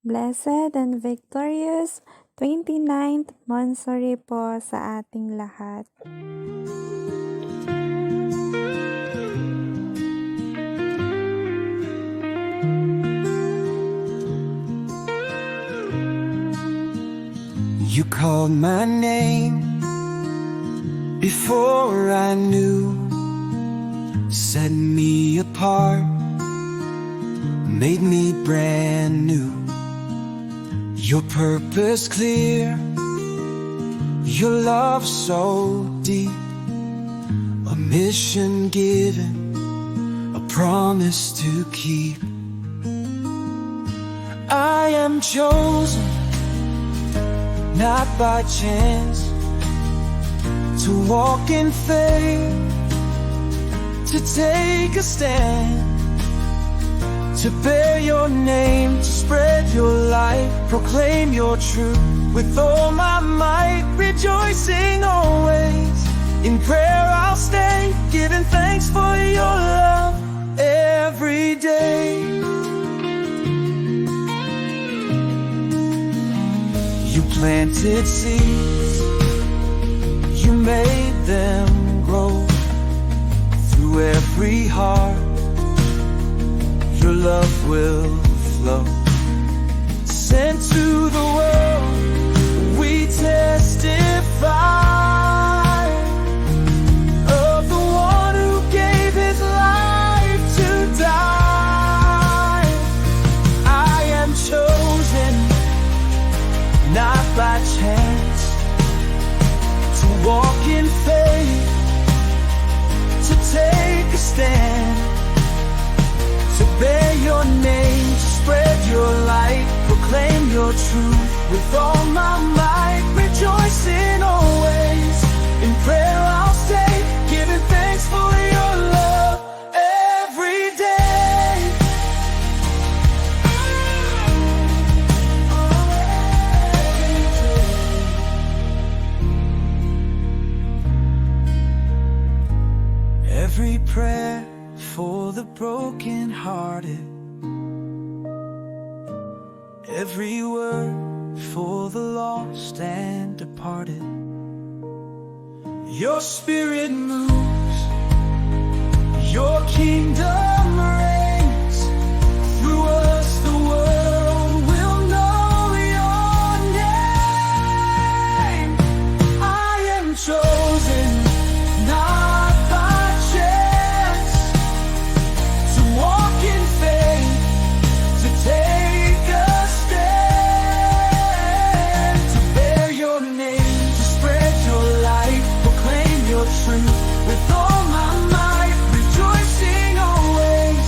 Blessed and victorious 29th Monthsary po sa ating lahat. You called my name before I knew, set me apart, made me brand new. Your purpose clear, your love so deep, a mission given, a promise to keep. I am chosen, not by chance, to walk in faith, to take a stand, to bear your name, to spread your light, proclaim your truth with all my might, rejoicing always. In prayer I'll stay, giving thanks for your love every day. You planted seeds, you made them grow. Through every heart your love will flow. Sent to the world, we testify of the one who gave his life to die. I am chosen, not by chance, to walk in faith, to take a stand, to bear your name, to spread your light, proclaim your truth with all my might, rejoicing always. In prayer I'll stay, giving thanks for your love every day. Every prayer for the broken-hearted, every word for the lost and departed. Your spirit moves, your kingdom reigns. Through us the world will know your name. I am chosen, not by chance, to walk in faith, to take a stand, to bear your name, to spread your light, proclaim your truth with all my might, rejoicing always.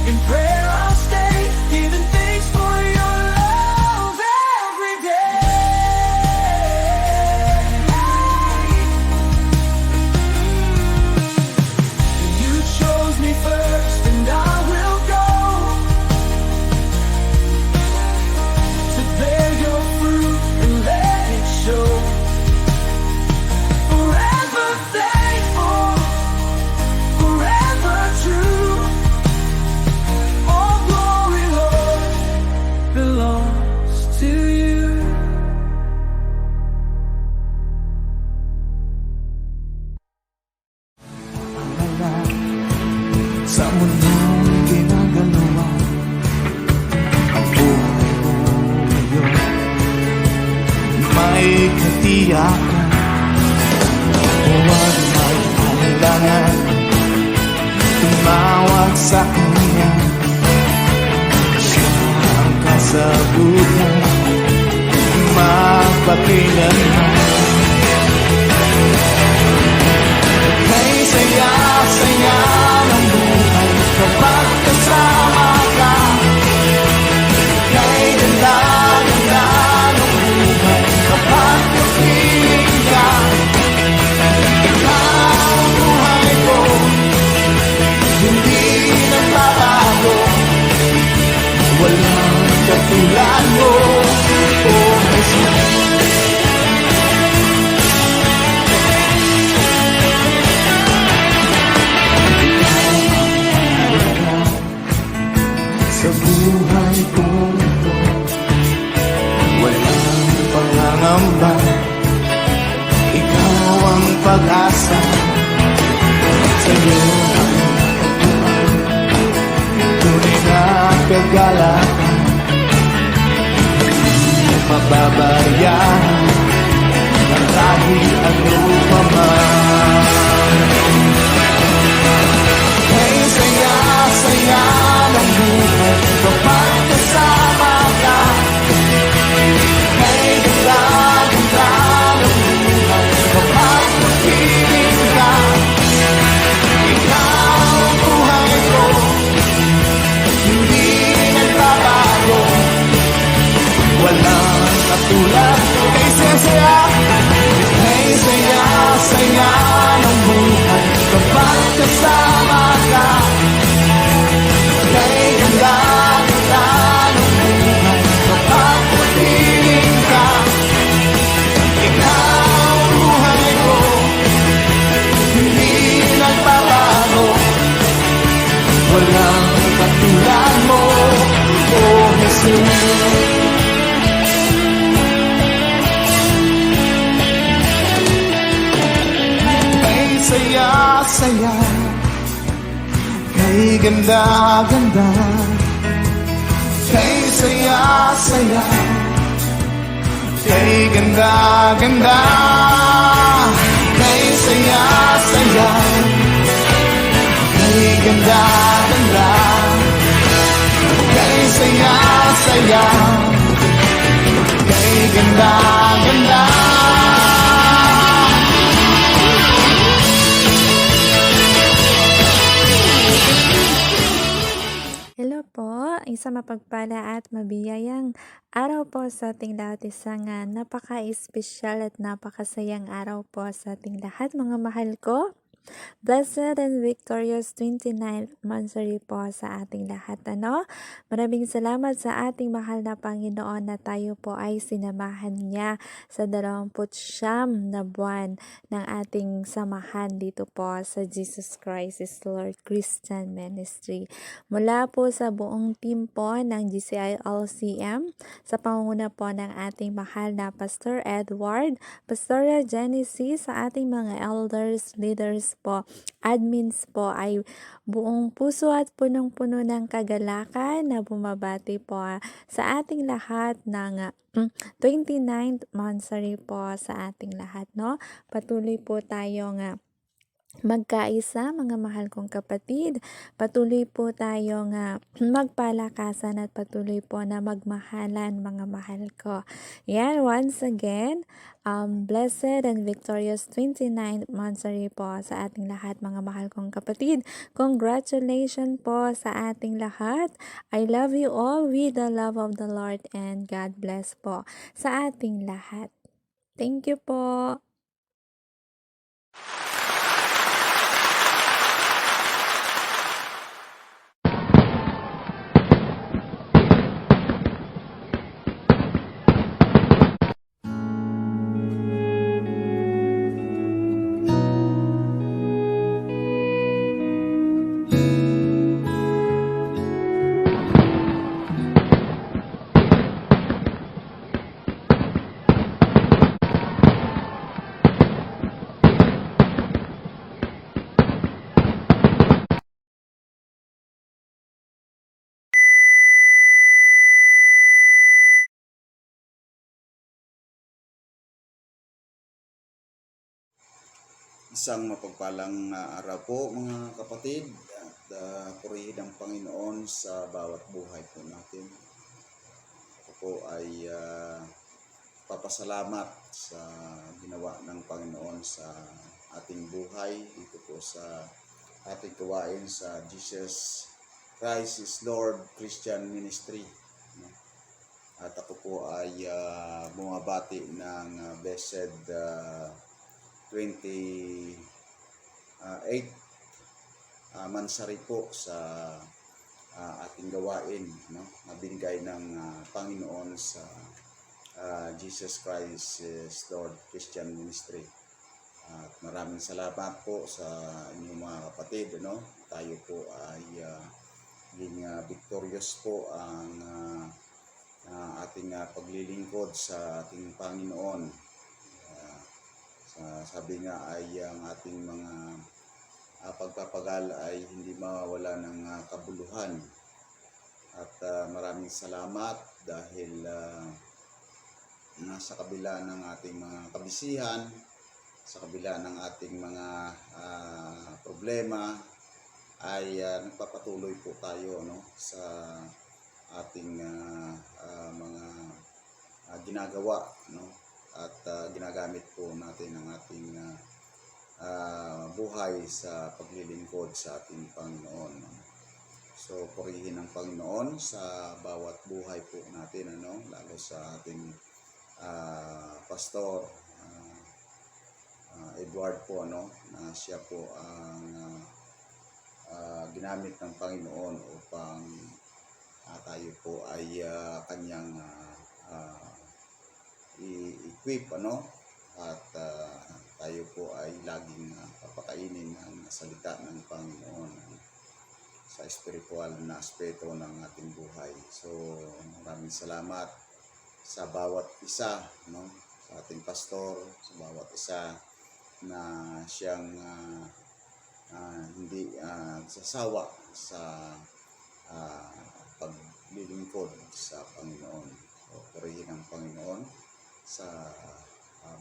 In prayer I'll stay, giving thanks for your love every day. You chose me first and I will go to bear your fruit and let it show. Forever thankful, forever true. All glory, Lord, belongs to you. Sa mundong ginagalawa, ang buhay mo ngayon may katiyakan. Huwag may alangan, tumawag sa Kanya, siya ang kasagutan, magpakailanman. Kay saya-saya ng buhay kapag kasama ka, kay ganda-ganda ng buhay kapag kapiling ka. Ikaw ang buhay ko, hindi nagbabago, walang katulad mo, oh Jesus. Sa buhay ko ito, pangamba, ikaw ang pag-asa. Sa'yo tunay na kagalakan, mababayan ng kahit ano pa man. Hey, saya-saya ng buhay kapag kasama ka. Hey, ganda-ganda ng buhay kapag napiling ka. Ikaw ang buhay ko, hindi nagbabago. Walang katulad mo. Hey, saya-saya, hey, saya-saya ng buhay kapag kasama ka. Hey, ganda-ganda ng buhay kapag napiling ka. Ikaw ang buhay ko, hindi nagbabago. Walang katulad mo, oh Jesus. Saya-saya, kay ganda-ganda, kay saya-saya, kay ganda-ganda, kay saya-saya, kay ganda-ganda, kay saya-saya, kay ganda-ganda. Hello po, isang mapagpala at mabiyayang araw po sa ating lahat. Isang napaka-espesyal at napakasayang araw po sa ating lahat, mga mahal ko. Blessed and victorious 29th Monthsary po sa ating lahat. Maraming salamat sa ating mahal na Panginoon na tayo po ay sinamahan niya sa 29 na buwan ng ating samahan dito po sa Jesus Christ is Lord Christian Ministry. Mula po sa buong team po ng GCI LCM, sa pangunguna po ng ating mahal na Pastor Edward, Pastora Genesis, sa ating mga elders, leaders po, admins po, ay buong puso at punong-puno ng kagalakan na bumabati po sa ating lahat ng 29th Monthsary po sa ating lahat, Patuloy po tayong magkaisa, mga mahal kong kapatid. Patuloy po tayong magpalakasan at patuloy po na magmahalan, mga mahal ko. Yan, once again, blessed and victorious 29th Monthsary po sa ating lahat, mga mahal kong kapatid. Congratulations po sa ating lahat. I love you all with the love of the Lord, and God bless po sa ating lahat. Thank you po. Isang mapagpalang araw po, mga kapatid, at purihin ang Panginoon sa bawat buhay po natin. Ako po ay papasalamat sa ginawa ng Panginoon sa ating buhay dito po sa ating gawain sa Jesus Christ is Lord Christian Ministry. At ako po ay bumabati ng blessed 28 Monthsary po sa ating gawain, na binigay ng Panginoon sa Jesus Christ is Lord Christian Ministry. At maraming salamat po sa inyong mga kapatid. Tayo po ay victorious po ang ating paglilingkod sa ating Panginoon. Sabi nga ay ang ating mga pagpapagal ay hindi mawala ng kabuluhan. At maraming salamat dahil nasa kabila ng ating mga kabisihan, sa kabila ng ating mga problema, ay nagpapatuloy po tayo sa ating mga ginagawa, at ginagamit po natin ang ating buhay sa paglilingkod sa ating Panginoon. So purihin ang Panginoon sa bawat buhay po natin, lalo sa ating pastor Edward po, na siya po ang ginamit ng Panginoon upang tayo po ay kanyang i-equip, at tayo po ay laging papakainin ang salita ng Panginoon sa espiritual na aspeto ng ating buhay. So maraming salamat sa bawat isa, sa ating pastor, sa bawat isa na siyang hindi sasawa sa paglilingkod sa Panginoon. So, purihin ang Panginoon sa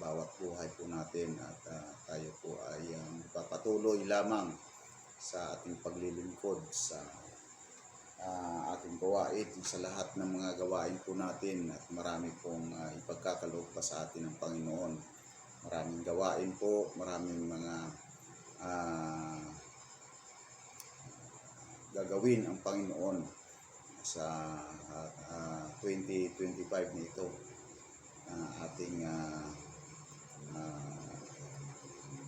bawat buhay po natin, at tayo po ay papatuloy lamang sa ating paglilingkod sa ating gawain, sa lahat ng mga gawain po natin, at marami pong ipagkakaloob pa sa atin ng Panginoon. Maraming gawain po, maraming mga gagawin ang Panginoon sa 2025 nito. Ating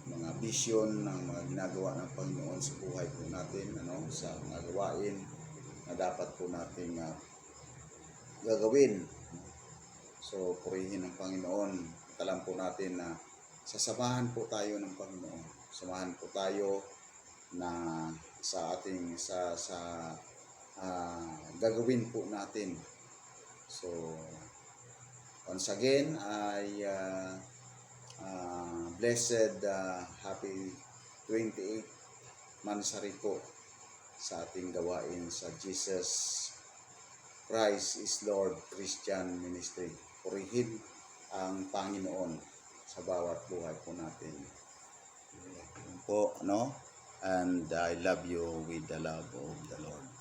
mga vision ng mga ginagawa ng Panginoon sa buhay po natin, sa mga gawain na dapat po nating gagawin. So purihin ang Panginoon. Alam po natin na sasamahan po tayo ng Panginoon. Samahan po tayo na sa ating gagawin po natin. So once again, I blessed happy 28th Mansari po sa ating gawain sa Jesus Christ is Lord Christian Ministry. Purihin ang Panginoon sa bawat buhay po natin. Yun po, and I love you with the love of the Lord.